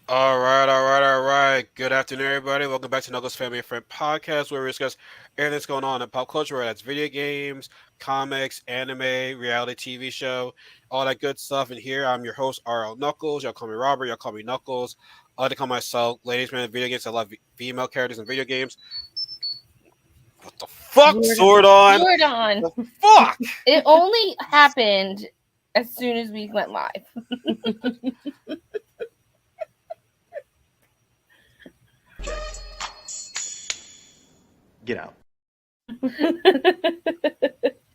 All right. Good afternoon, everybody. Welcome back to KnucklesF&F podcast, where we discuss everything that's going on in pop culture, whether that's video games, comics, anime, reality TV show, all that good stuff. And here, I'm your host, RL Knuckles. Y'all call me Robert. Y'all call me Knuckles. I like to call myself Ladies Man in Video Games. I love female characters in video games. What the fuck, Zordon? Zordon. The fuck? It only happened as soon as we went live. Get out.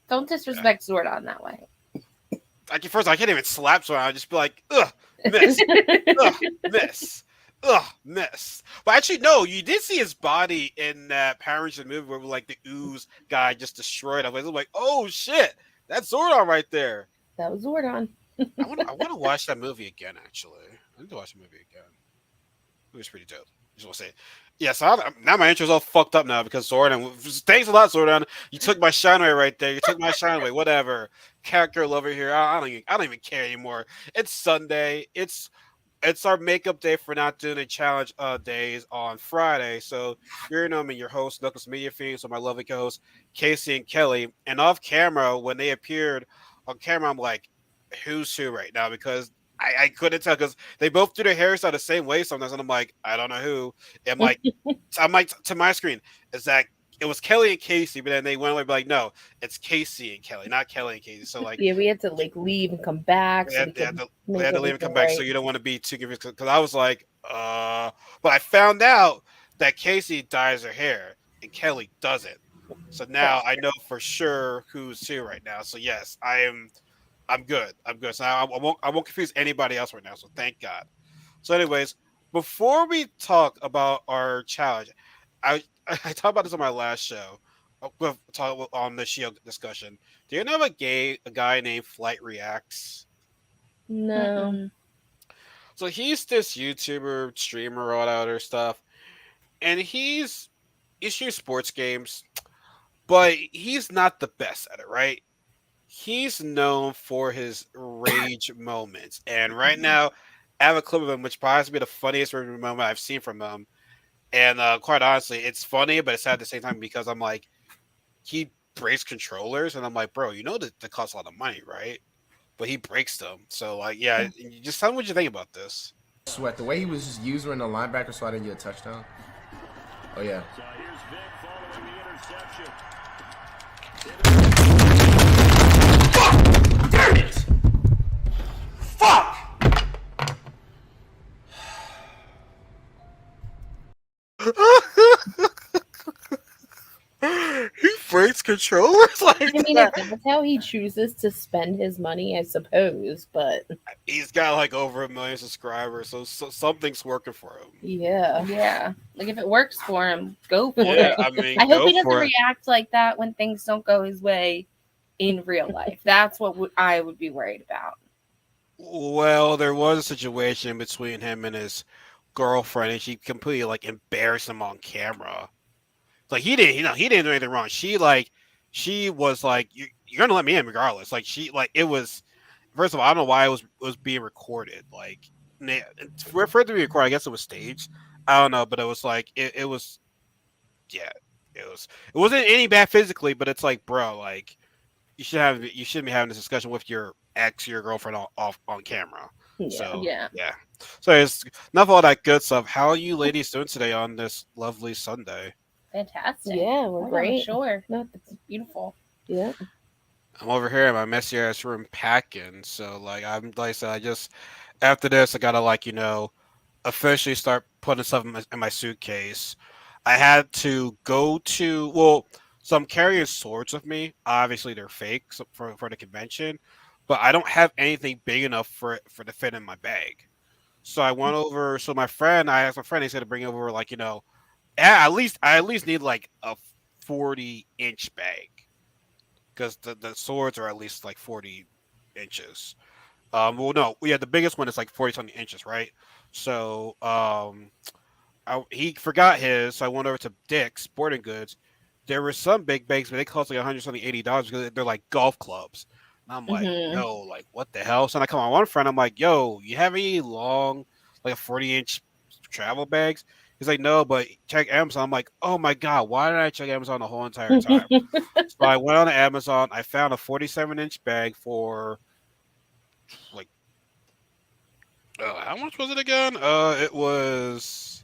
Don't disrespect Zordon that way. First, I can't even slap Zordon. I'd just be like, ugh, miss. Ugh, miss. Ugh, miss. But actually, no, you did see his body in that Power Rangers movie where like the ooze guy just destroyed him. I was like, oh shit, that's Zordon right there. That was Zordon. I want to watch that movie again. Actually, I need to watch the movie again. It was pretty dope. Just want to say, yeah. So now my intro's all fucked up now because Zordon. Thanks a lot, Zordon. You took my shine away right there. You took my shine away. Whatever. Character lover here. I don't even care anymore. It's Sunday. It's our makeup day for not doing a challenge days on Friday. So you're know me, your host, Knuckles Media Fiend, so my lovely co-hosts, Kasey and Kelly. And off camera, when they appeared on camera, I'm like, who's who right now? Because I couldn't tell because they both do their hairstyle the same way sometimes, and I'm like, I don't know who. I'm like to my screen, is that it was Kelly and Kasey, but then they went away, like, no, it's Kasey and Kelly, not Kelly and Kasey. So like, Yeah, we had to leave and come back. they had to leave and come back, so you don't want to be too confused. Because I was like, but I found out that Kasey dyes her hair and Kelly doesn't. So now I know for sure who's who right now. So yes, I'm good. I'm good. So I won't confuse anybody else right now. So thank God. So anyways, before we talk about our challenge, I I talked about this on my last show. We'll talk on the Shield discussion. Do you know a guy named Flight Reacts? No. So he's this YouTuber, streamer, all that other stuff, and he streams sports games, but he's not the best at it, right? He's known for his rage moments, and right now, I have a clip of him, which probably has to be the funniest rage moment I've seen from him. And quite honestly, it's funny, but it's sad at the same time because I'm like, he breaks controllers, and I'm like, bro, you know that costs a lot of money, right? But he breaks them, so like, yeah. Just tell me what you think about this. Sweat. The way he was just using the linebacker so I didn't get a touchdown. Oh, yeah. So here's Vic following the interception. Damn it! Fuck! He breaks controllers like I mean, that. if that's how he chooses to spend his money, I suppose. But He's got like over 1 million subscribers, so something's working for him. yeah. Like if it works for him, go for Yeah, it. I mean, I hope go he doesn't for it. react like that when things don't go his way in real life. That's what I would be worried about. Well, there was a situation between him and his girlfriend, and she completely like embarrassed him on camera. Like he didn't do anything wrong. She was like, you're gonna let me in regardless. Like it was. First of all, I don't know why it was being recorded. Like for it to be recorded, I guess it was staged. I don't know, but it was like it was. Yeah, it wasn't any bad physically, but it's like, bro, like you shouldn't be having this discussion with your ex, your girlfriend off on camera. So Yeah. yeah. So it's enough of all that good stuff. How are you ladies doing today on this lovely Sunday? Fantastic. Yeah, we're great. Sure. No, It's beautiful. yeah. I'm over here in my messy ass room packing. So like I'm like I said, I just after this I gotta like, officially start putting stuff in my suitcase. I had to go to so I'm carrying swords with me. Obviously they're fake for the convention, but I don't have anything big enough for to fit in my bag. So I went over. So I asked my friend. He said to bring over like I at least need like a 40-inch bag because the swords are at least like 40 inches. Well, no, yeah, the biggest one is like 40 something inches, right? So, he forgot his, so I went over to Dick's Sporting Goods. There were some big bags, but they cost like 100 something $80 because they're like golf clubs. And I'm like, Mhm. yo, like what the hell? So I come on one friend, I'm like, yo, you have any long, like a 40-inch travel bags. He's like, no, but check Amazon. I'm like, oh my god, why did I check Amazon the whole entire time? So I went on Amazon. I found a 47-inch bag for like, how much was it again? It was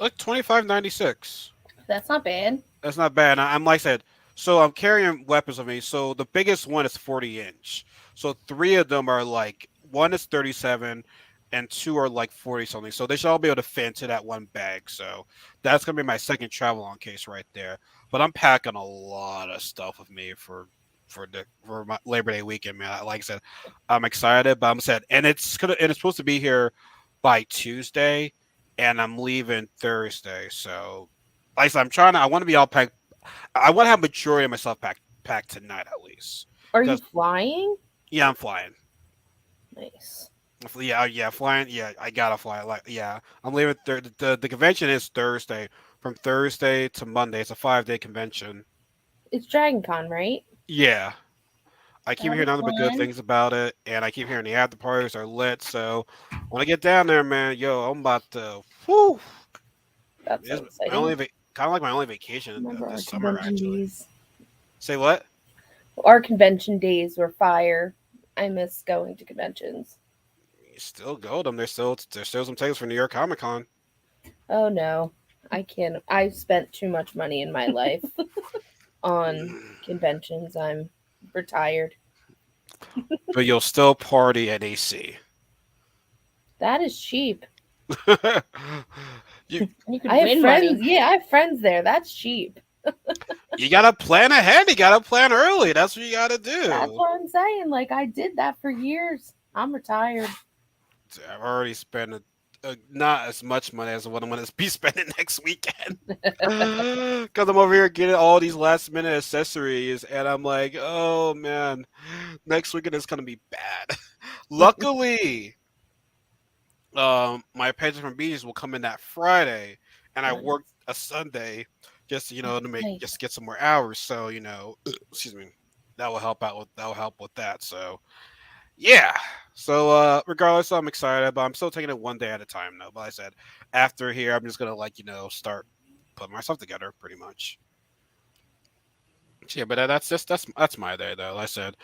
like 25.96. That's not bad. That's not bad. I'm like I said, so I'm carrying weapons with me. So the biggest one is 40-inch. So three of them are like one is 37, and two are like 40 something. So they should all be able to fit into that one bag. So that's gonna be my second travel on case right there. But I'm packing a lot of stuff with me for my Labor Day weekend, man. Like I said, I'm excited, but I'm sad, and it's supposed to be here by Tuesday, and I'm leaving Thursday. So like I said, I want to be all packed. I want to have majority of myself packed tonight at least. Are you Because flying? yeah, I'm flying. Nice. Yeah, flying. Yeah, I gotta fly. Like, yeah, I'm leaving. The convention is Thursday. From Thursday to Monday, it's a 5-day convention. It's Dragon Con, right? Yeah, I keep That'll hearing be nothing but good fun. things about it, and I keep hearing the after parties are lit. So when I get down there, man, yo, I'm about to. Whoo! That's so It's my only exciting. kind of like my only vacation Remember our this summer, convention actually. days? Say what? Our convention days were fire. I miss going to conventions. You still go to them. There's still some tickets for New York Comic Con. Oh no, I can't. I've spent too much money in my life on conventions. I'm retired. But you'll still party at AC. That is cheap. you You could I have win friends. money. Yeah, I have friends there. That's cheap. you gotta plan ahead. You gotta plan early. That's what you gotta That's do. what I'm saying. Like I did that for years. I'm retired. I've already spent not as much money as what I'm gonna be spending next weekend. Because I'm over here getting all these last minute accessories, and I'm like, oh man, next weekend is gonna be bad. Luckily, my pension from Beaches will come in that Friday, and I Nice. worked a Sunday just to make Nice. just get some more hours. So excuse me, that will help with that. So yeah. So regardless, I'm excited, but I'm still taking it one day at a time. Though, but like I said, after here, I'm just gonna start putting myself together, pretty much. Yeah, but that's my day though. Like I said,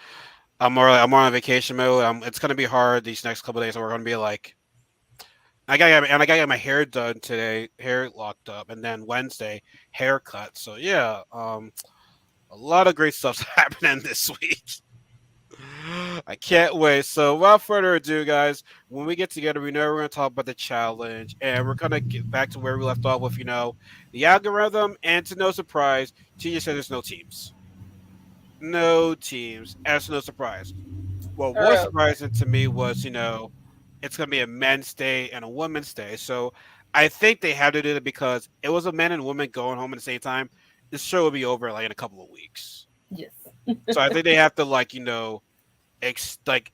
I'm on a vacation mode. It's gonna be hard these next couple of days. So we're gonna be like I gotta get my hair done today, hair locked up, and then Wednesday haircut. So yeah, a lot of great stuff's happening this week. I can't wait. So without further ado, guys, when we get together, we know we're gonna talk about the challenge, and we're gonna get back to where we left off with the algorithm, and to no surprise, TJ said there's no teams, no teams. As no surprise. What was Oh, surprising to me was, it's going to be a men's day and a women's day. So I think they had to do it because it was a men and women going home at the same time. This show will be over like in a couple of weeks. yes. So I think they have to like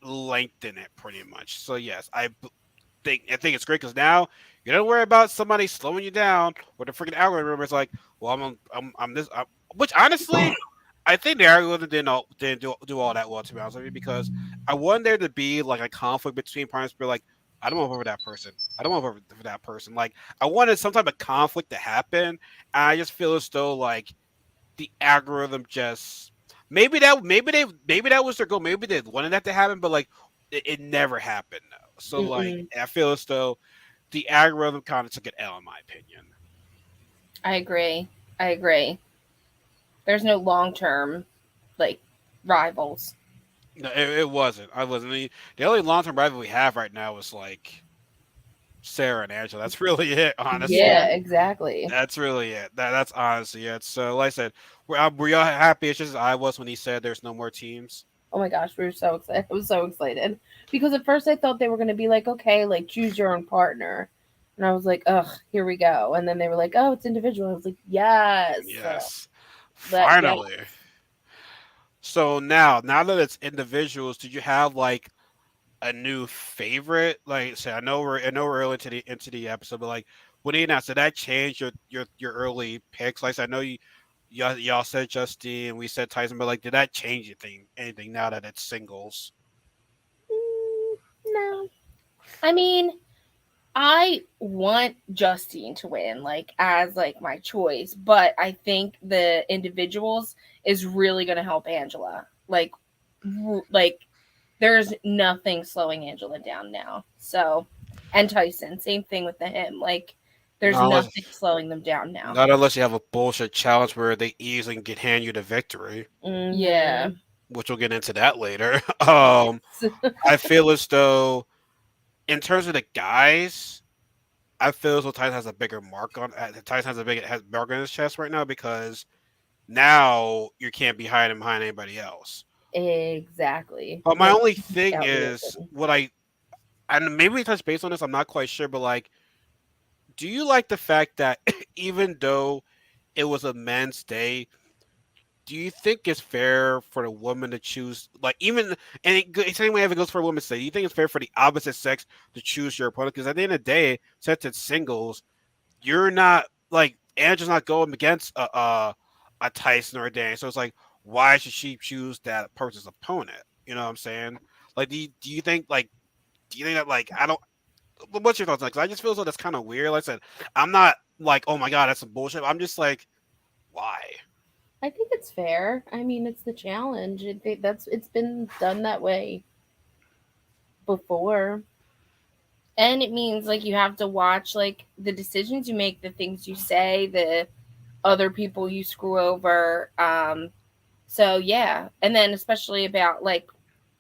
lengthen it pretty much. So yes, I think it's great because now you don't worry about somebody slowing you down or the freaking algorithm. It's like, well, I'm this, which honestly, I think the algorithm didn't do all that well, to be honest with you, because I want there to be like a conflict between parents. Be like, I don't want to vote for that person. I don't want to vote for that person. Like, I wanted some type of conflict to happen. And I just feel as though like the algorithm just maybe that was their goal. Maybe they wanted that to happen, but like it never happened. Though. So like Mm-mm. I feel as though the algorithm kind of took an L in my opinion. I agree. I agree. There's no long term like rivals. No, it wasn't. I wasn't. The only long term rival we have right now is like Sarah and Angela. That's really it, Yeah, honestly. exactly. That's really it. That's honestly it. So, like I said, were y'all happy as just as I was when he said there's no more teams? Oh my gosh, we were so excited. I was so excited because at first I thought they were going to be like, okay, like choose your own partner, and I was like, ugh, here we go. And then they were like, oh, it's individual. I was like, yes, Yes. yeah, Finally. So now that it's individuals, did you have like a new favorite? Like, say, I know we're early into the episode, but like, what do you now? So that changed your early picks. Like, I know y'all said Justine, we said Tyson, but like, did that change anything now that it's singles? no, I mean, I want Justine to win, like as like my choice, but I think the individuals is really gonna help Angela. Like there's nothing slowing Angela down now. So, and Tyson, same thing with him. Like there's Not unless, nothing slowing them down now. not unless you have a bullshit challenge where they easily can hand you the victory, Yeah. which we'll get into that later. I feel as though, in terms of the guys, I feel as though Tyson has a bigger mark on. Tyson has mark on his chest right now because now you can't be hiding behind anybody else. Exactly. But my Like only thing out in the is open. what I and maybe we touch base on this. I'm not quite sure, but like, do you like the fact that even though it was a men's day, do you think it's fair for the woman to choose, like, even, and same way if it goes for a woman's day, do you think it's fair for the opposite sex to choose your opponent? Because at the end of the day, since it's singles, you're not like Angela's not going against a Tyson or a Danny, so it's like, why should she choose that person's opponent? You know what I'm saying? Like, do you think like do you think that like I don't? What's your thoughts on that? 'Cause I just feel as though that's kind of weird. Like I said, I'm not like, oh my god, that's some bullshit. I'm just like, why? I think it's fair. I mean, it's the challenge. It's been done that way before. And it means like you have to watch like the decisions you make, the things you say, the other people you screw over. So yeah, and then especially about like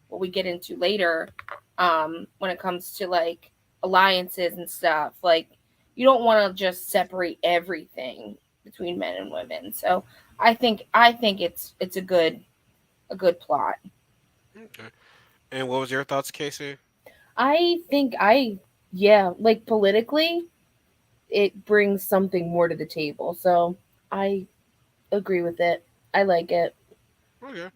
what we get into later, when it comes to like alliances and stuff. Like you don't want to just separate everything between men and women. So I think it's a good plot. Okay. And what was your thoughts, Casey? I think yeah, like politically, it brings something more to the table. So I agree with it. I like it. Okay.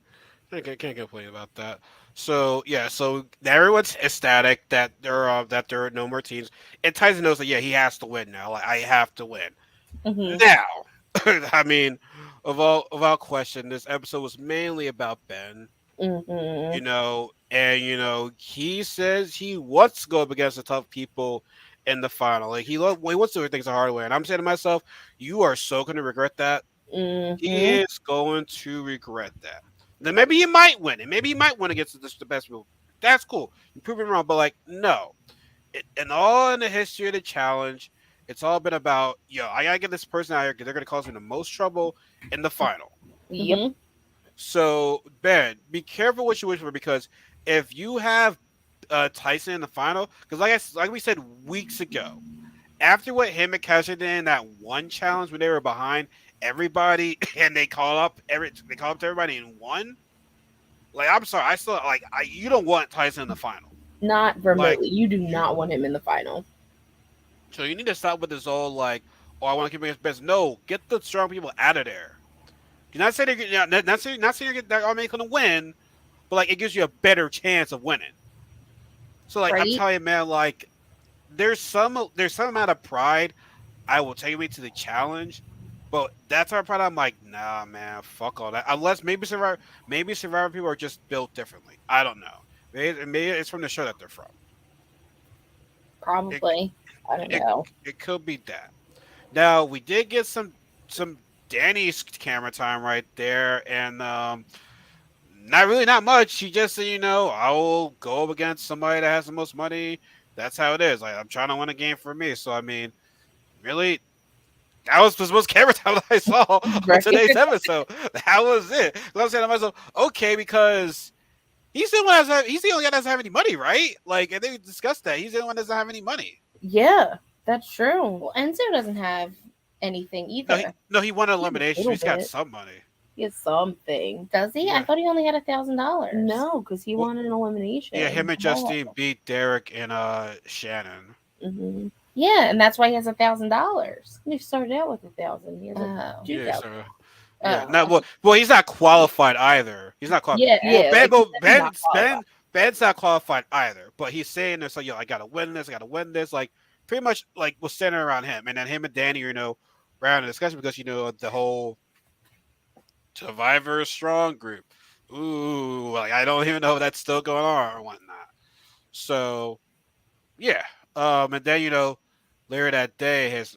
Can't complain about that. So yeah, so everyone's ecstatic that there are no more teams. And Tyson knows that yeah, he has to win now. Like I have to win. Hmm. Now, I mean, of all question, this episode was mainly about Ben. Hmm. And he says he wants to go up against the tough people in the final. Like he wants to do things the hard way. And I'm saying to myself, you are so going to regret that. He Hmm. is going to regret that. Then maybe he might win it. Maybe he might win against the best people. That's cool. You prove me wrong, but like no. And all in the history of the challenge, it's all been about I gotta get this person out here because they're gonna cause me the most trouble in the final. Yep. So Ben, be careful what you wish for because if you have Tyson in the final, because like we said weeks ago, after what him and Kasey did in that one challenge when they were behind everybody and they called up to everybody and won. Like I'm sorry, I still you don't want Tyson in the final. Not Like remotely. You do you, not want him in the final. so you need to stop with this whole like, oh, I want to keep against best. No, get the strong people out of there. You're not saying not saying they're all going to win, but like it gives you a better chance of winning. So like I'm Right? telling you, man, like there's some amount of pride I will take me to the challenge, but that's our pride. I'm like, nah, man, fuck all that. Unless maybe Survivor people are just built differently. I don't know. Maybe it's from the show that they're from. It Probably. I don't it know. it could be that. Now we did get some Danny's camera time right there, and not much. She just said, I will go up against somebody that has the most money. That's how it is. Like I'm trying to win a game for me. So I mean, really, that was the most camera time that I saw on Right? today's episode. That was it. So I'm saying to myself, okay, because he's the only guy that doesn't have any money, right? Like, and they discussed that he's the only one that doesn't have any money. Yeah, that's true. Well, Enzo doesn't have anything No, he either. no, he won an He has a elimination. So little he's got bit. some money. He has something. Does he? I Yeah, thought he only had $1,000. No, because he well, won an yeah. Him elimination. and Oh. Justine beat Derek and Shannon. Hmm. Yeah, and that's why he has $1,000. He started out with 1,000. He has Oh. two Yeah, thousand. so yeah. Oh. Not well. He's not qualified either. He's not qualified. Yeah. Well, Yeah, Ben, like he well, said, he's not Ben's qualified. Ben, Ben's not qualified either. But he's saying this like, I gotta win this. I gotta win this. Like pretty much like was centered around him, and then him and Danny, around the discussion because the whole Survivor Strong group. Ooh, like I don't even know if that's still going on or whatnot. So Yeah. And then later that day, this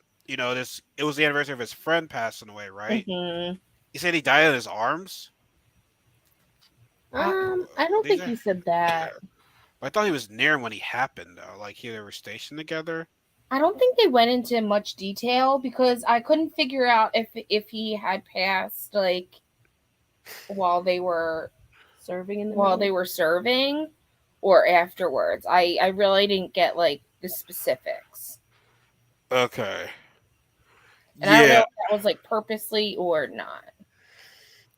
it was the anniversary of his friend passing away, right? Mm-hmm. He said he died in his arms. I don't These think are, he said that. I thought he was near him when he happened though. Like they were stationed together. I don't think they went into much detail because I couldn't figure out if he had passed like while they were serving or afterwards. I really didn't get like the specifics. Okay. And I don't know Yeah. if that was like purposely or not.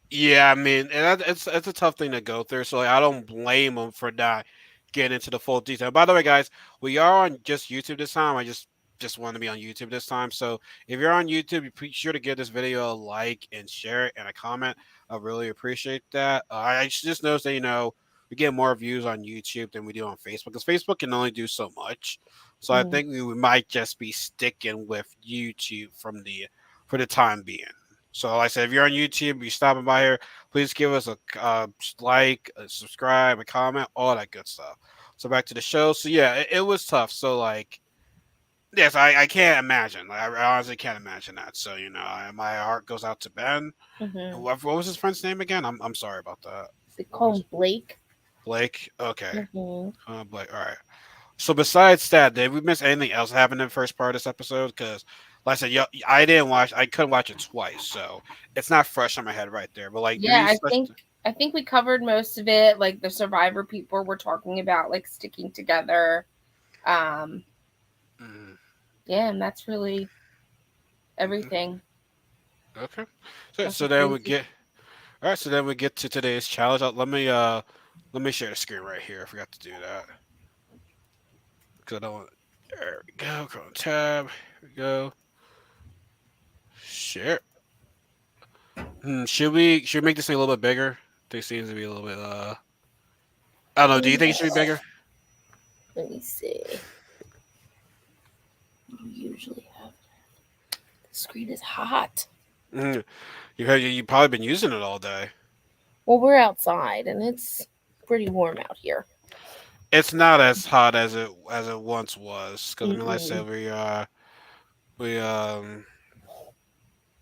Yeah, I mean, and it's a tough thing to go through. So like, I don't blame him for not getting into the full detail. By the way, guys, we are on just YouTube this time. I just want to be on YouTube this time. So if you're on YouTube, be sure to give this video a like and share it and a comment. I really appreciate that. I just noticed that we get more views on YouTube than we do on Facebook because Facebook can only do so much. So I think we might just be sticking with YouTube for the time being. So, like I said, if you're on YouTube, you're stopping by here, please give us a like, a subscribe, a comment, all that good stuff. So back to the show. So yeah, it was tough. So like, yes, I can't imagine. Like, I honestly can't imagine that. So my heart goes out to Ben. Mm-hmm. And what was his friend's name again? I'm sorry about that. They call him Blake. Blake. Okay. Mm-hmm. Blake. All right. So besides that, did we miss anything else happen in the first part of this episode? Because, like I said, I couldn't watch it twice, so it's not fresh on my head right there. But like, did Yeah, we? I think we covered most of it. Like the survivor people were talking about like sticking together. Um, Mm, yeah, and that's really everything. okay. So Nothing then we crazy. get. All right. So then we get to today's challenge. Let me share the screen right here. I forgot to do that because I don't. There we go. Go on tab. Here we go. Share. Should we make this thing a little bit bigger? This seems to be a little bit. I don't know. Do you think it should be bigger? Let me see. You usually have the screen is hot. Mm, you've probably been using it all day. Well, we're outside and it's pretty warm out here. It's not as hot as it once was. Because I mean, like I Mm-mm. said,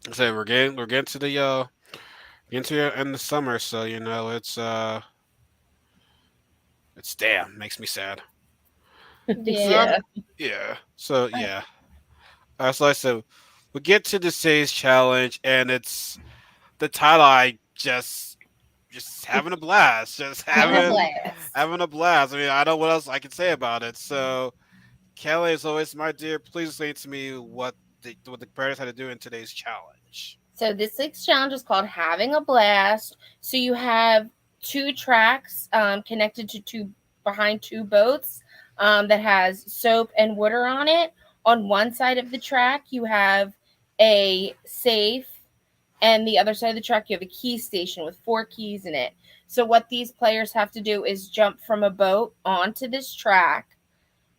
we say we're getting to the in the summer, so it's damn makes me sad. Yeah. Yeah. So yeah. So like I said, we get to the stage challenge, and it's the title. I just having a blast, just Having a having blast. having a blast. I mean, I don't know what else I can say about it. So Kelly, as always, my dear, please explain to me what the players had to do in today's challenge. So this week's challenge is called Having a Blast. So you have two tracks connected to behind two boats that has soap and water on it. On one side of the track, you have a safe, and the other side of the track, you have a key station with 4 keys in it. So what these players have to do is jump from a boat onto this track,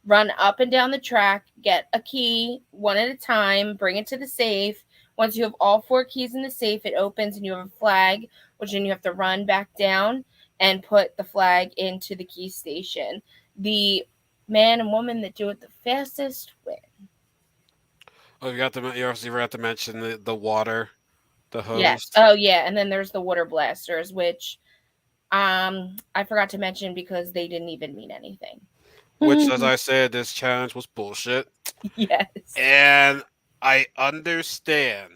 run up and down the track, get a key one at a time, bring it to the safe. Once you have all 4 keys in the safe, it opens and you have a flag, which then you have to run back down and put the flag into the key station. The man and woman that do it the fastest win. Oh, you also forgot to mention the water, the Yes. hose, Oh yeah, and then there's the water blasters, which I forgot to mention because they didn't even mean anything. which, as I said, this challenge was bullshit, Yes. and I understand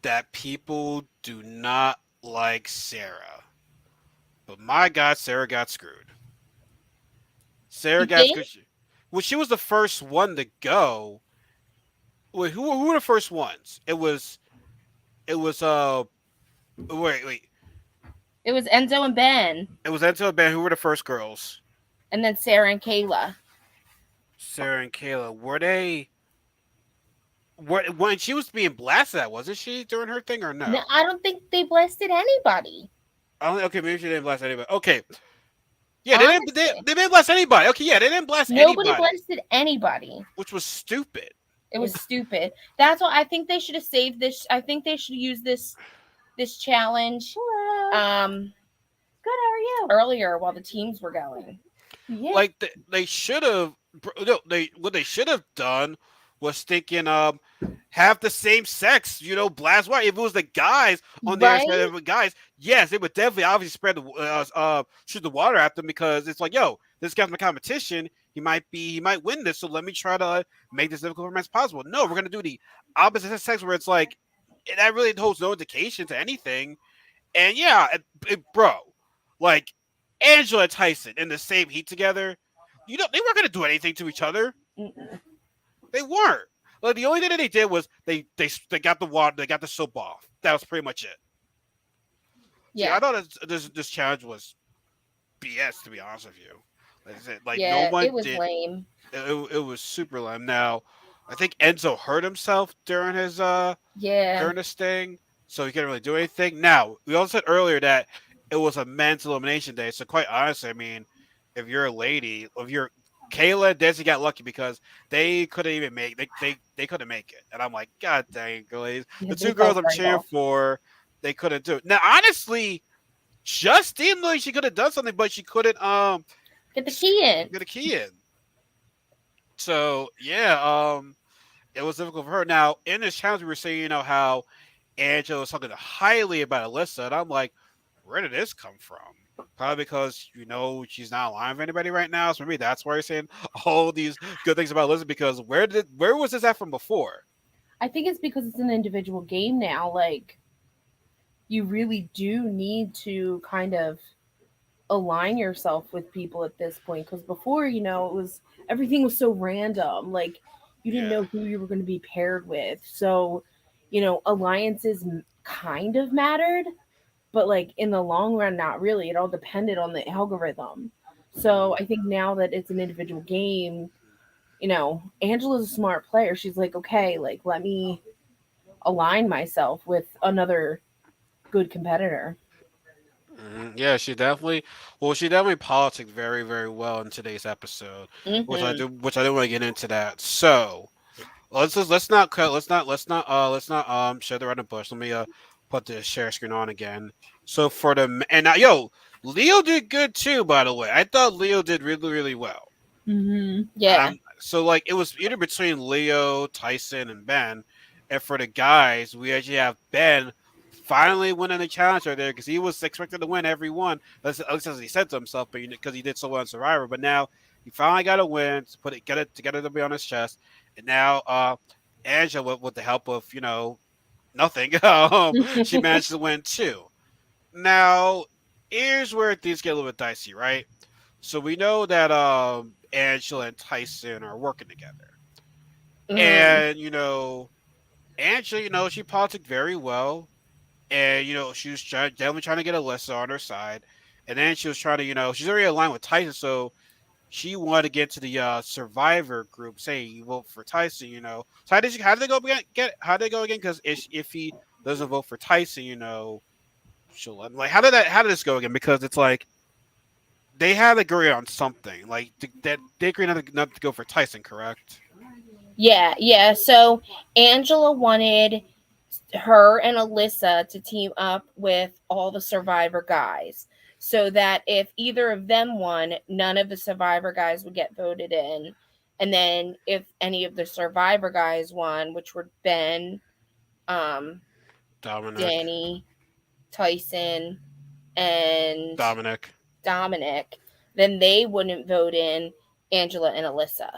that people do not like Sarah, but my God, Sarah got screwed. Sarah You got think? screwed. Well, she was the first one to go. Wait, who were the first ones? It was wait. It was Enzo and Ben, It was Enzo and Ben. Who were the first girls? and then Sarah and Kayla. Sarah and Kayla. Were they? When she was being blasted at, wasn't she during her thing or No, no? I don't think they blasted anybody. Okay, maybe she didn't blast anybody. Okay, yeah, they didn't. Honestly, They didn't blast anybody. Okay, yeah, they didn't blast nobody anybody, blasted anybody. which was stupid. It was stupid. That's why I think they should have saved this. I think they should use this challenge Hello. um Good. How are you? earlier while the teams were going. Yeah. Like they should have. No, they what they should have done was thinking have the same sex, blast why if it was the guys on the other side Right? of the guys, yes, it would definitely obviously spread the shoot the water at them because it's like, yo, this guy's my competition. He might win this, so let me try to make this difficult for him as possible. No, we're gonna do the opposite sex where it's like that really holds no indication to anything. And yeah, bro, like Angela and Tyson in the same heat together, they weren't gonna do anything to each other. Mm-mm. They weren't. Like the only thing that they did was they got the water, they got the soap off. That was pretty much it. See, I Yeah. thought this challenge was BS to be honest with you. Like I said, like no Yeah. It one was did. lame. It was super lame. Now, I think Enzo hurt himself Yeah. during this thing, so he couldn't really do anything. Now, we also said earlier that it was a men's elimination day, so quite honestly, I mean, if you're a lady, if you're Kayla and Desi got lucky because they couldn't even make they couldn't make it, and I'm like, God dang, girls, Yeah, the they two girls felt I'm right cheering off. for, they couldn't do it. Now, honestly, Justine like she could have done something, but she couldn't Get the key in. get a key in. So yeah, it was difficult for her. Now in this challenge, we were saying, how Angela was talking highly about Alyssa, and I'm like, where did this come from? Probably because she's not aligned with anybody right now. So maybe that's why you're saying all these good things about Alyssa. Because where was this at from before? I think it's because it's an individual game now. Like, you really do need to kind of align yourself with people at this point. Because before, it was everything was so random. Like, you didn't Yeah. know who you were going to be paired with. So, alliances kind of mattered, but like in the long run, not really. It all depended on the algorithm. So Mm, I think now that it's an individual game, Angela's a smart player. She's like, okay, like let me align myself with another good competitor. yeah, she definitely politics very, very well in today's episode, Hmm. which I didn't want to get into that. So let's not cut. Let's not shed around the bush. Let me put the share screen on again. So for the and now, yo, Leo did good too. By the way, I thought Leo did really, really well. Yeah. So like it was either between Leo, Tyson, and Ben, and for the guys, we actually have Ben finally winning the challenge right there because he was expected to win every one. At least as he said to himself, but because he did so well in Survivor. But now he finally got a win to get it together to be on his chest, and now Angela with the help of nothing, she managed to win too. Now here's where things get a little bit dicey, right? So we know that Angela and Tyson are working together. Hmm. And Angela, she politicked very well. And she was definitely trying to get Alyssa on her side. And then she was trying to, she's already aligned with Tyson, so she wanted to get to the Survivor group, saying you vote for Tyson. So how did they go again? How did they go again? Because if he doesn't vote for Tyson, she'll let him. Like how did this go again? Because it's like they had to agree on something. Like that they agreed not to go for Tyson, correct? Yeah, yeah. So Angela wanted her and Alyssa to team up with all the Survivor guys so that if either of them won, none of the Survivor guys would get voted in. And then if any of the Survivor guys won, which were Ben, um, Dominic. Danny, Tyson, and Dominic. Dominic, then they wouldn't vote in Angela and Alyssa.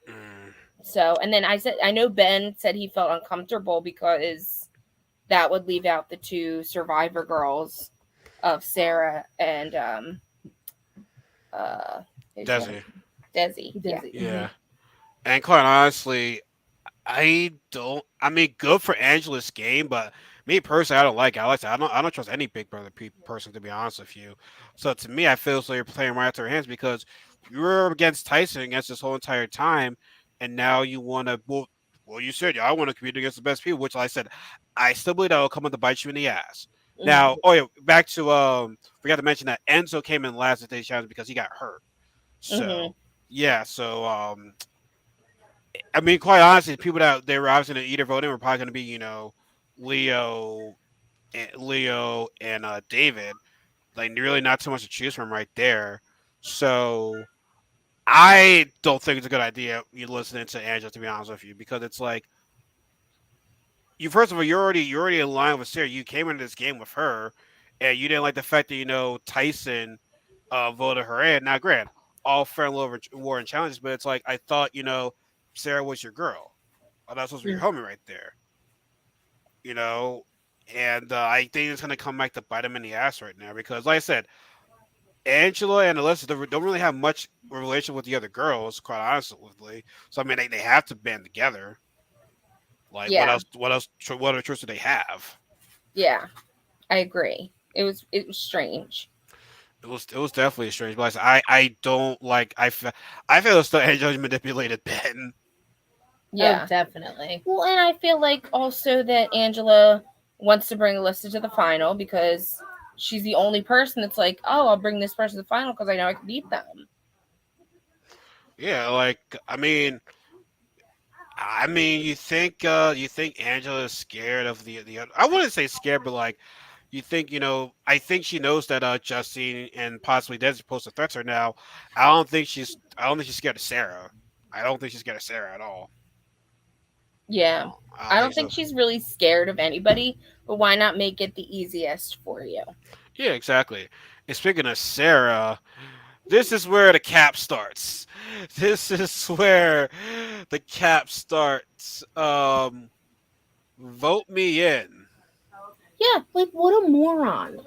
Mm, So, and then I know Ben said he felt uncomfortable because that would leave out the two Survivor girls of Sarah and uh who's the other Desi. Desi. Yeah. Desi. Yeah. And quite honestly, I don't. I mean, good for Angela's game, but me personally, I don't like Alex. I don't trust any Big Brother person to be honest with you. So to me, I feel as though you're playing right out their hands because you were against Tyson against this whole entire time, and now you want to. Well, you said I want to compete against the best people, which I said I still believe that will come to bite you in the ass. Mhm. Now, oh yeah, back to forgot to mention that Enzo came in last at today's challenge because he got hurt. Mhm. So yeah, so I mean, quite honestly, the people that they were obviously going to either vote in were probably going to be, Leo, Leo and David. Like really not too much to choose from right there. So I don't think it's a good idea you listening to Angela, to be honest with you, because it's like you first of all you're already in line with Sarah. You came into this game with her, and you didn't like the fact that Tyson voted her in. Now, grant all fair and war and challenges, but it's like I thought Sarah was your girl. Oh, that's supposed to be your Mm. homie right there. You know, and I think it's gonna come back to bite him in the ass right now because, like I said, Angela and Alyssa don't really have much relation with the other girls, quite honestly. So I mean, they have to band together. Like, what Yeah, else? What else? What other choice do they have? yeah, I agree. It was strange. It was definitely strange, but I don't like I feel as though Angela manipulated Ben. Oh, Yeah. definitely. Well, and I feel like also that Angela wants to bring Alyssa to the final because she's the only person that's like, oh, I'll bring this person to the final because I know I can beat them. Yeah, like I mean, you think Angela is scared of the other? I wouldn't say scared, but like you think I think she knows that Justine and possibly Des supposed to threats her now. I don't think she's scared of Sarah. I don't think she's scared of Sarah at all. Yeah. I don't I don't think think so. she's really scared of anybody, but why not make it the easiest for you? Yeah, exactly. And speaking of Sarah, this is where the cap starts. This is where the cap starts. Vote me in. Yeah, like what a moron.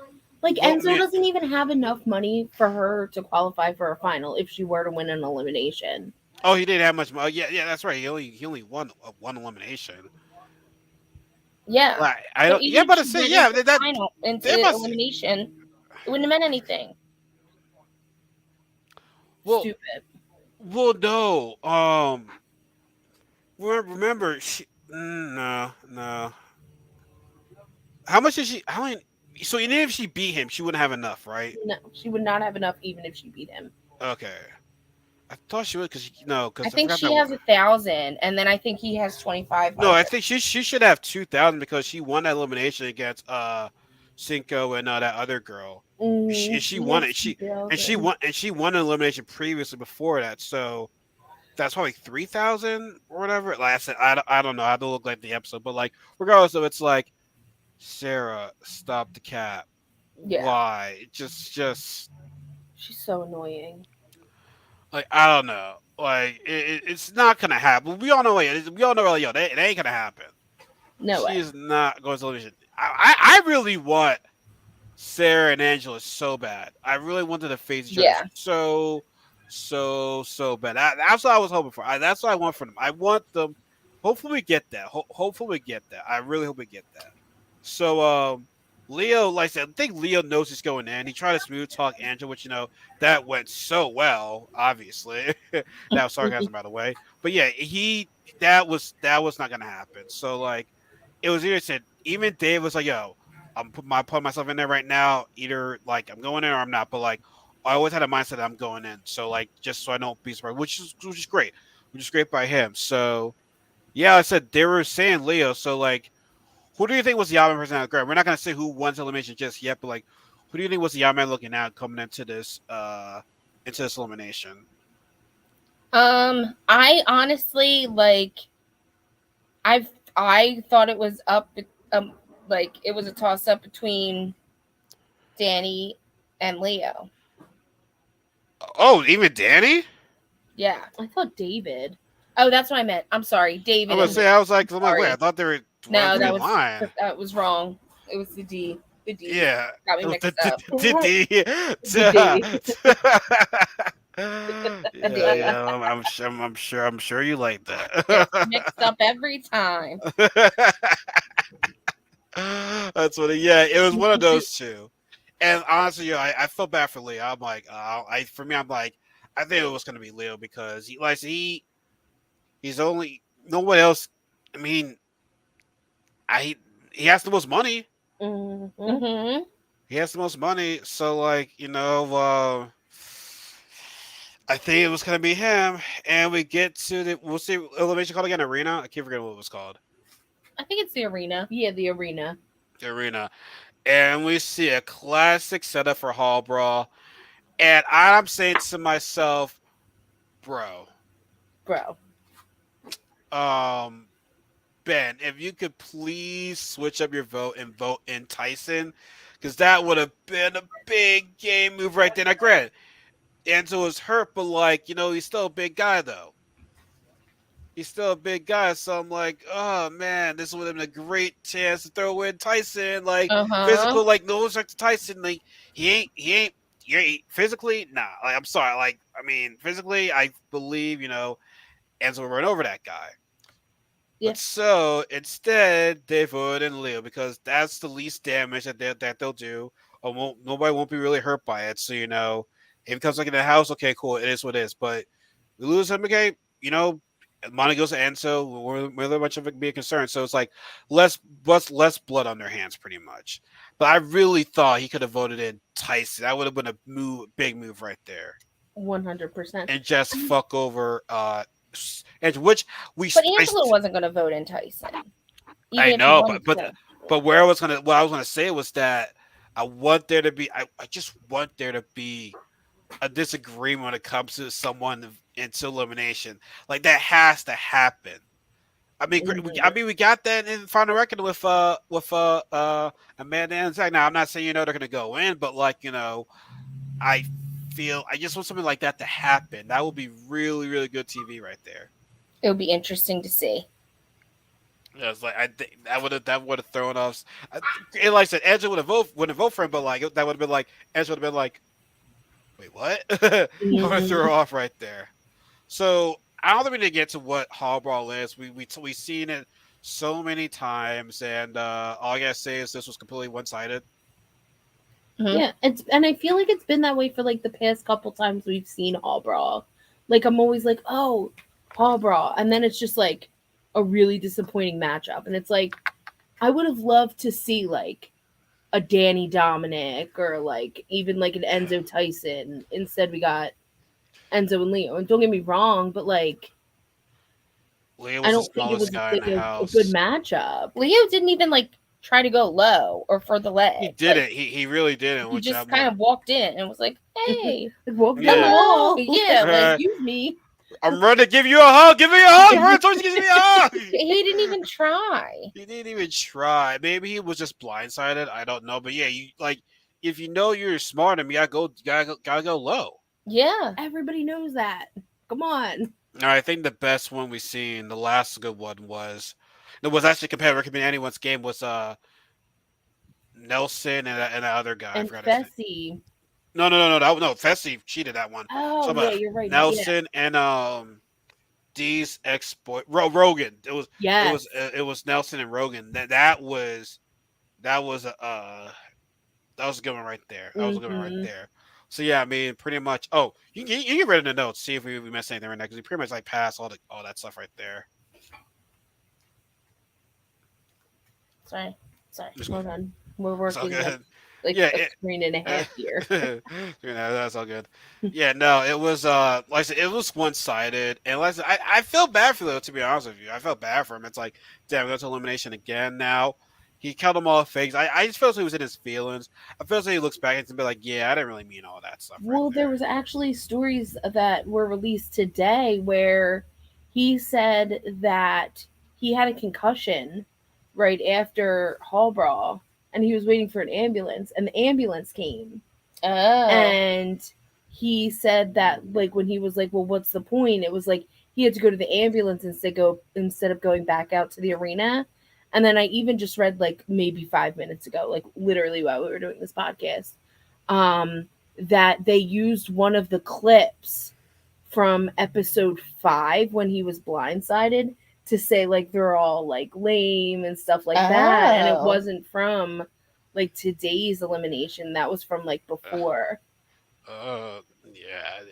Like Vote Enzo me. doesn't even have enough money for her to qualify for a final if she were to win an elimination. Oh, he didn't have much money. Yeah, yeah, that's right. He only won one elimination. Yeah. Like I So don't. Yeah, even if but to she say went yeah, into that final they into must. elimination, it wouldn't have meant anything. Well, Stupid. well, no. Remember, no, no. How much did she? How many? So even if she beat him, she wouldn't have enough, right? No, she would not have enough even if she beat him. Okay. I thought she would because no, I because I think forgot that she one. has 1,000, and then I think he has No, I 2,500. think she should have 2,000 because she won that elimination against Cinco and that other girl. She She won has it. She 2,000. won an elimination previously before that. So that's probably 3,000 or whatever. Like I said, I don't know. I have to look like the episode, but like regardless of it's like Sarah, stop the cap. Yeah. Why? Just She's so annoying. like I don't know. Like it's not gonna happen. We all know. We all know. Like, yo, it ain't gonna happen. No She way. is not going to television. I really want Sarah and Angela so bad. I really wanted to face each other Yeah. so bad. That's what I was hoping for. That's what I want from them. I want them. Hopefully we get that. Hopefully we get that. I really hope we get that. So Leo, like I said, I think Leo knows he's going in. He tried to smooth talk Angela, which that went so well. Obviously, that was sarcasm, by the way. But yeah, that was not gonna happen. So like, it was either said even Dave was like, "Yo, I'm putting myself in there right now. Either like I'm going in or I'm not." But like, I always had a mindset that I'm going in. So like, just so I don't be surprised, which is great, which is great by him. So yeah, I said they were saying Leo. So like, who do you think was the Yamaman person out? Great. We're not gonna say who won elimination just yet, but like, who do you think was the Yamaman looking at coming into this elimination? I honestly I thought it was up, um, like it was a toss up between Danny and Leo. Oh, even Danny? Yeah. I thought David. Oh, that's what I meant. I'm sorry, I David was and say Leo. I was like, wait, I Sorry. thought they were. Why No, did we that was lie? that was wrong. It was the D. The D Yeah. got me Oh, mixed up. did he? The D. Yeah, The D. yeah. I'm sure you like Gets that. mixed up every time. That's what. Yeah, it was one of those two. And honestly, I felt bad for Leo. I'm like, for me, I'm like, I think it was gonna be Leo because he's only no one else. I mean, I he has the most money. Mm-hmm. Mm-hmm. He has the most money, so like I think it was gonna be him. And we get to the we'll see elimination called again arena. I keep forgetting what it was called. I think it's the arena. Yeah, the arena. The arena. and we see a classic setup for Hall Brawl. And I'm saying to myself, bro, Bro. um, Ben, if you could please switch up your vote and vote in Tyson, because that would have been a big game move right there. Now, granted, Enzo was hurt, but like, he's still a big guy though. He's still a big guy, so I'm like, oh man, this would have been a great chance to throw in Tyson, like Uh-huh. physical, like no respect to Tyson, like he ain't physically, nah. Like I'm sorry, like I mean, physically, I believe Enzo will run over that guy. Yeah. But so instead, they voted in Leo because that's the least damage that they'll do. Or nobody won't be really hurt by it. So if it comes like in the house, okay, cool, it is what it is. But we lose him, okay, money goes to Enzo. We're really much of it being concerned. So it's like less blood on their hands, pretty much. But I really thought he could have voted in Tyson. That would have been big move right there, 100%. and just fuck over and which we But I, Angela wasn't going to vote in Tyson. I Even if he know, wanted to. but what I was gonna say was that I just want there to be a disagreement when it comes to someone into elimination. Like that has to happen. I mean, we got that in final record with Amanda and Zach. Now I'm not saying they're gonna go in, but like I I just want something like that to happen. That would be really really good TV right there. It would be interesting to see. Yeah, it's like I think that would have thrown us. And like I said, Edge wouldn't vote for him, but like that would have been like Edge would have been like, wait, what? I would have threw her off right there. So I don't think we need to get to what Hall Brawl is. We seen it so many times, and all I gotta say is this was completely one sided. Mhm. Yeah, and I feel like it's been that way for like the past couple times we've seen Hall Brawl. Like I'm always like, oh, Hall Brawl, and then it's just like a really disappointing matchup, and it's like I would have loved to see like a Danny Dominic or like even like an Enzo Tyson. Instead, we got Enzo and Leo. And don't get me wrong, but like Leah I was the don't think it smallest was guy in like the a good house. matchup. Leo didn't even like try to go low or for the leg. He Like, didn't. He really didn't. he Which just I'm kind like, of walked in and was like, "Hey, Like, walk down the Yeah. hall. Yeah, like- Excuse me. I'm ready to give you a hug. Give me a hug. I'm ready to give me a hug. he didn't even try." He didn't even try. Maybe he was just blindsided. I don't know. But yeah, you like if you know you're smart, you gotta go low. Yeah. Everybody knows that. Come on. Now, I think the best one we've seen, the last good one was, it was actually compared to anyone's game was Nelson and that other guy. I And forgot his name. Fessy. No, Fessy cheated that one. Oh, So yeah, about you're right. Nelson and D's ex boy Rogan. Yes. It was Nelson and Rogan. That was a good one right there. That was a good one right Mhm. there. So yeah, I mean, pretty much. Oh, you get rid of the notes. See if we missed anything right now because we pretty much like passed all that stuff right there. Sorry. Hold on. We're It's all working good. like Yeah, a screen and a half here. That's all good. Yeah, no, it was like I said, it was one sided, and like I said, I feel bad for Leo, to be honest with you. I felt bad for him. It's like, damn, we go to elimination again now. He killed them all fakes. I just feel like he was in his feelings. I feel like he looks back and be like, yeah, I didn't really mean all that stuff. Well, right there was actually stories that were released today where he said that he had a concussion right after Hall Brawl and he was waiting for an ambulance and the ambulance came. Oh. And he said that like when he was like, well, what's the point? It was like he had to go to the ambulance instead of going back out to the arena. And then I even just read like maybe 5 minutes ago, like literally while we were doing this podcast, that they used one of the clips from episode 5 when he was blindsided to say like they're all like lame and stuff like that. And it Oh. wasn't from like today's elimination. That was from like before. Yeah,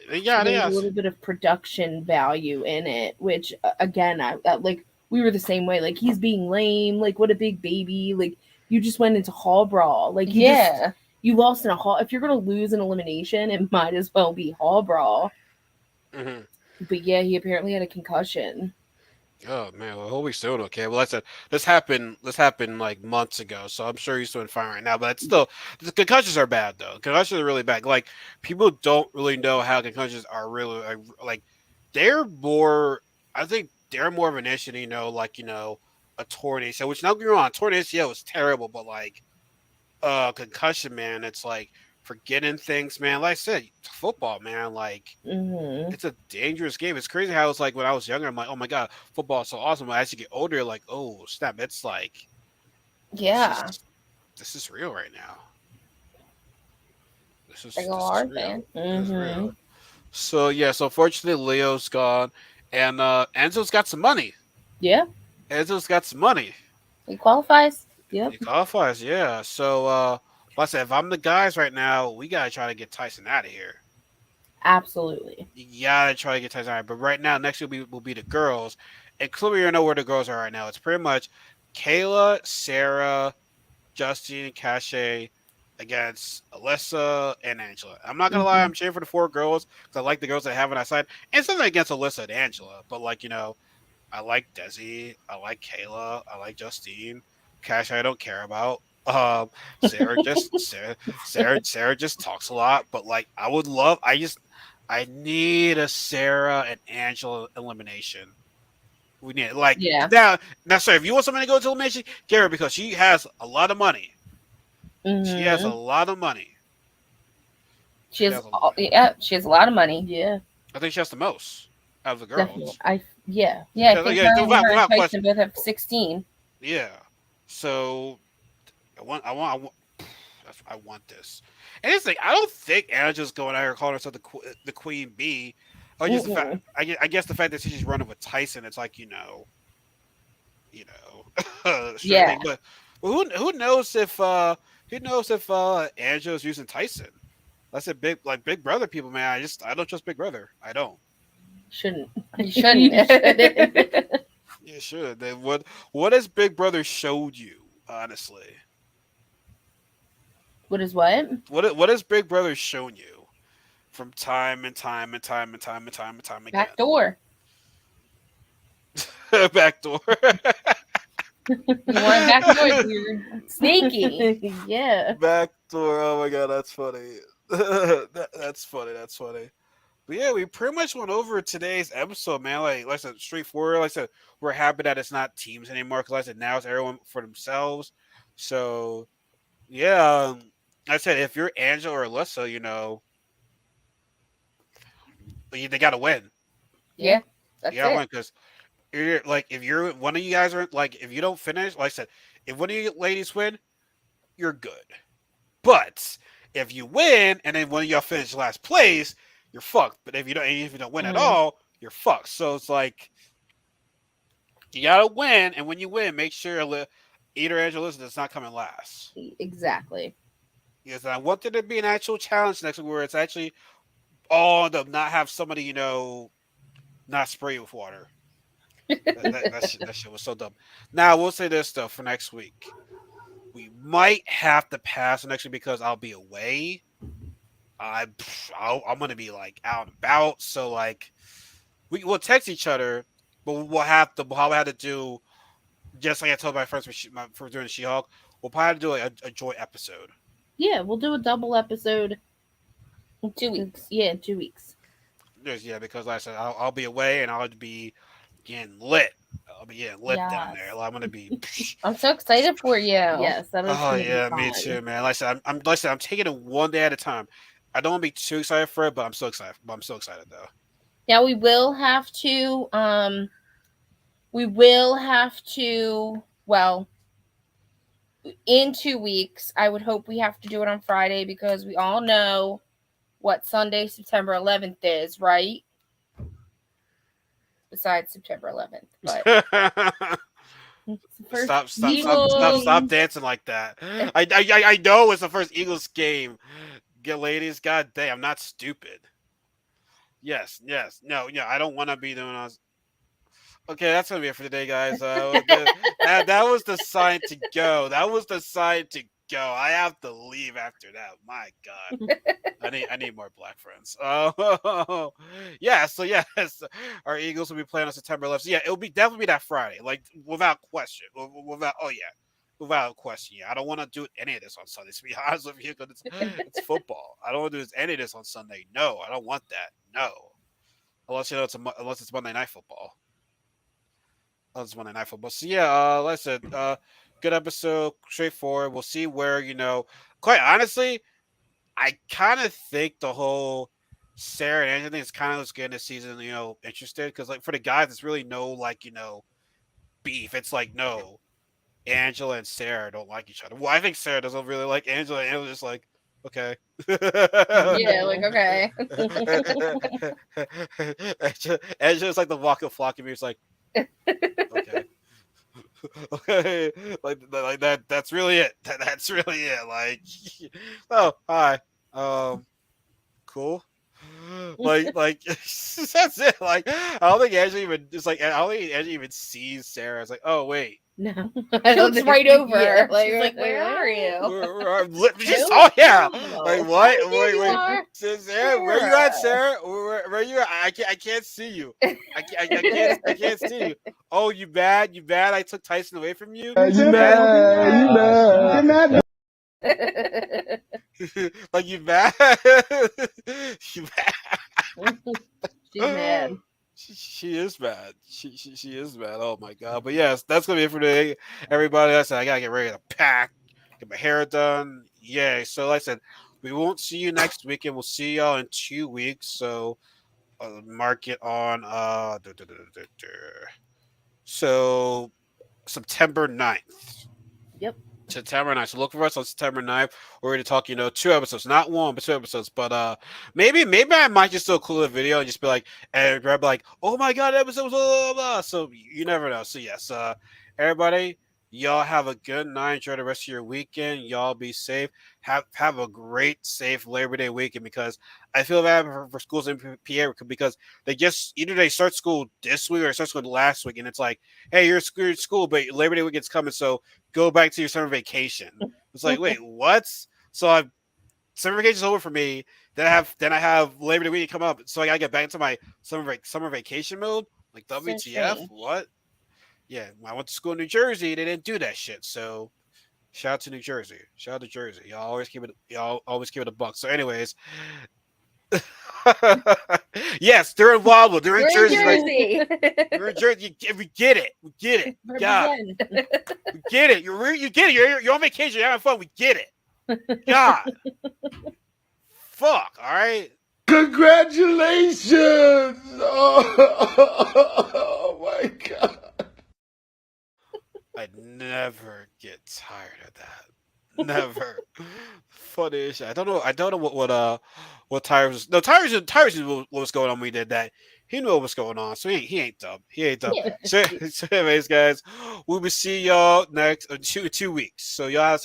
So there's yeah. a little bit of production value in it, which again, I like we were the same way. Like he's being lame. Like what a big baby. Like you just went into Hall Brawl. Like you lost in a hall. If you're gonna lose an elimination, it might as well be Hall Brawl. Mm-hmm. But yeah, he apparently had a concussion. Oh man, well, hope he's doing okay. Well, I said this happened. This happened like months ago, so I'm sure he's doing fine right now. But it's still, the concussions are bad though. Concussions are really bad. Like people don't really know how concussions are really like. They're more. I think they're more of an issue. Like a torn ACL. Which don't get me wrong, torn ACL is terrible, but like concussion, man, it's like forgetting things, man. Like I said, football, man. Like Hmm. it's a dangerous game. It's crazy how it's like when I was younger, I'm like, oh my god, football is so awesome. But as you get older, like, oh snap, it's like this is Yeah. this is real right now. They go This is hard, real. man. This is real. Hmm. So yeah, so fortunately Leo's gone, and Enzo's got some money. Yeah. Enzo's got some money. He qualifies. Yep. He qualifies, yeah. So like I said, if I'm the guys right now, we gotta try to get Tyson out of here. Absolutely. You gotta try to get Tyson out. But right now, next will be the girls, and clearly you know where the girls are right now. It's pretty much Kayla, Sarah, Justine, Cache against Alyssa and Angela. I'm not gonna lie, Hmm. I'm cheering for the four girls because I like the girls that have on that side, and something against Alyssa and Angela. But like I like Desi, I like Kayla, I like Justine. Cache I don't care about. Sarah just Sarah just talks a lot, but like I need a Sarah and Angela elimination. We need like Yeah. now. Sorry, if you want somebody to go to elimination, get her because she has a lot of money. She has a Hmm. lot of money. She She has has a, yeah, she has a lot of money. Yeah. I think she has the most out of the Definitely. girls. Yeah. Yeah, I Yeah, think yeah, her and without Tyson question. both have 16. Yeah. So I want this. And it's like I don't think Angela's going out here calling herself the queen bee. Or just the fact, Mm-mm. I guess the fact that she's just running with Tyson, it's like sure Yeah. thing. But who knows if Angela's using Tyson? I said Big Brother people, man. I don't trust Big Brother. I don't. Shouldn't. You shouldn't. You shouldn't. Yeah, sure. Then what has Big Brother showed you? Honestly, What is what? what has Big Brother shown you from time and time and time and time and time and time again? Back door. Backdoor. You want back door? You're sneaky. Yeah. Backdoor. Oh my god, that's funny. That's funny. That's funny. But yeah, we pretty much went over today's episode, man. Like I said, straightforward. Like I said, we're happy that it's not teams anymore. Because like I said, now it's everyone for themselves. So yeah, like I said, if you're Angela or Alyssa, they got to win. Yeah, You that's got to it. win because you're like if you're one of you guys are like if you don't finish, like I said, if one of you ladies win, you're good. But if you win and then one of y'all finish last place, you're fucked. But if you don't win at Mm. all, you're fucked. So it's like you gotta win, and when you win, make sure either Angela does not come in last. Exactly. Because I want there to be an actual challenge next week where it's actually all the not have somebody not spray you with water. That shit was so dumb. Now we'll say this though for next week. We might have to pass next week because I'll be away. I'm gonna be like out and about, so like we'll text each other, but we'll have to do just like I told my friends for doing She-Hulk. We'll probably have to do a joint episode. Yeah, we'll do a double episode. In 2 weeks. Yeah, in 2 weeks. Yeah, because like I said, I'll be away and I'll be getting lit. I'll be getting lit down there. Yes. Like, I'm gonna be. I'm so excited for you. Yes, that is Oh gonna be yeah, me fun. too, man. Like I said, I'm taking it one day at a time. I don't want to be too excited for it, but I'm so excited. But I'm so excited though. Now we will have to well, in 2 weeks, I would hope we have to do it on Friday because we all know what Sunday, September 11th is, right? Besides September 11th. But It's the first Stop Eagles. dancing like that. I know it's the first Eagles game. Get ladies, god damn, I'm not stupid. Yes, no, yeah, I don't want to be doing us. Okay, that's gonna be it for today, guys. That was the sign to go. That was the sign to go. I have to leave after that. My God. I need more black friends. Yeah. So yes, our Eagles will be playing on September 11th. So, yeah, it'll be definitely be that Friday, like without question. Without without question. Yeah, I don't want to do any of this on Sunday. To be honest with you, because it's football. I don't want to do any of this on Sunday. No, I don't want that. No, unless unless it's Monday Night Football. Unless it's Monday Night Football. So yeah, like I said, good episode, straightforward. We'll see where Quite honestly, I kind of think the whole Sarah and Angela thing is kind of what's getting this season, interested because like for the guys, it's really no beef. It's like no, Angela and Sarah don't like each other. Well, I think Sarah doesn't really like Angela, and Angela's just like, okay. Yeah, like okay. Angela's like the walk of flock of me. It's like, okay. Okay, like that. That's really it. That's really it. Like, oh, hi. Cool. Like that's it. Like, I don't think Angela even just like I don't think Angela even sees Sarah. It's like, oh wait, No, She looks right over. Yeah, Like, she's like, where are you? oh yeah. Like what? There you Wait. are. Sarah, where you at, Sarah? Where you at? I can't see you. I can't see you. Oh, you bad? You bad? I took Tyson away from you. You mad? Like you mad? You mad? she's mad. She is mad. She is mad. Oh my god! But yes, that's gonna be it for today, everybody. I said I gotta get ready to pack, get my hair done. Yay! So like I said, we won't see you next week, and we'll see y'all in 2 weeks. So mark it on so September 9th. Yep. September 9th. So look for us on September 9th. We're going to talk, 2 episodes, not one, but 2 episodes. But maybe I might just do a cooler video and just be like, and grab like, oh my god, episode, blah, blah, blah. So you never know. So yes, everybody, y'all have a good night. Enjoy the rest of your weekend. Y'all be safe. Have a great, safe Labor Day weekend because I feel bad for schools in PA because either they start school this week or start school last week, and it's like, hey, you're in school, but Labor Day weekend's coming, so go back to your summer vacation. It's like, wait, what? So summer vacation's over for me. Then I have Labor Day weekend come up, so I gotta get back into my summer vacation mode. Like WTF? strange. What? Yeah, when I went to school in New Jersey, they didn't do that shit. So shout out to New Jersey. Shout out to Jersey. Y'all always keep it a buck. So, anyways. Yes, they're involved. They're in We're Jersey. in Jersey. We're in Jersey. We get it. We get it. God, Represent. we get it. You get it. You're on vacation. You're having fun. We get it. God. Fuck. All right. Congratulations! Oh my god. I never get tired of that. Never. Funny shit. I don't know what Tyrus. No, Tyrus knew what was going on when we did that. He knew what was going on, so he ain't dumb. He ain't dumb. Yeah. So anyways, guys, we will see y'all next 2 weeks. So y'all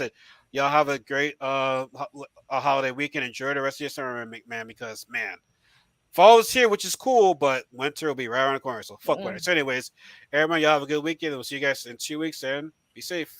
have a great a holiday weekend. Enjoy the rest of your summer, man. Because man, fall is here, which is cool, but winter will be right around the corner. So fuck winter. So anyways, everyone, y'all have a good weekend. We'll see you guys in 2 weeks and be safe.